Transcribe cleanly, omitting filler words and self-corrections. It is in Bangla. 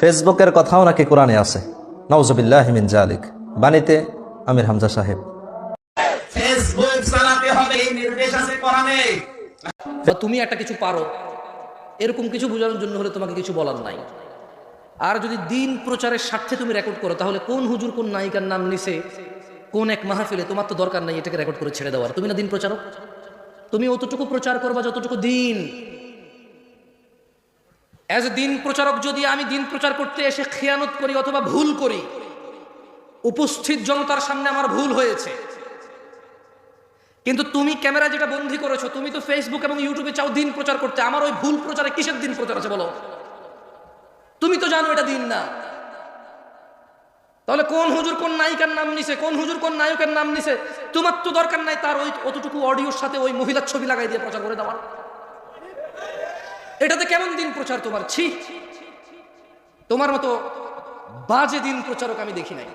ফেসবুকের কথাও নাকি কোরআনে আছে। নাউজুবিল্লাহি মিন জালিক। বাণীতে আমির হামজা সাহেব। ফেসবুক চালাতে হবে এই নির্দেশ আছে কোরআনে। বা তুমি একটা কিছু পারো এরকম কিছু বোঝানোর জন্য হলে তোমাকে কিছু বলার নাই। আর যদি দিন প্রচারের স্বার্থে তুমি রেকর্ড করো, তাহলে কোন হুজুর কোন নায়িকার নাম নিছে কোন এক মাহফিলে, তোমার তো দরকার নাই এটাকে রেকর্ড করে ছেড়ে দেওয়ার। তুমি না দিন প্রচারক, তুমি অতটুকু প্রচার করবা যতটুকু দিন। অ্যাজ এ দিন প্রচারক যদি আমি দিন প্রচার করতে এসে খেয়ানত করি অথবা ভুল করি, উপস্থিত জনতার সামনে আমার ভুল হয়েছে, কিন্তু তুমি ক্যামেরা যেটা বন্দী করেছো, তুমি তো ফেসবুক এবং ইউটিউবে চাও দিন প্রচার করতে, আমার ওই ভুল প্রচারে কিসের দিন প্রচার আছে বলো? তুমি তো জানো এটা দিন না। তাহলে কোন হুজুর কোন নায়িকার নাম নিছে, কোন হুজুর কোন নায়কের নাম নিছে, তোমার তো দরকার নাই তার ওই অতটুকু অডিওর সাথে ওই মহিলার ছবি লাগাই দিয়ে প্রচার করে দেওয়ার। এটাতে কেমন দিন প্রচার তোমার? ছি, তোমার মতো বাজে দিন প্রচারক আমি দেখি নাই।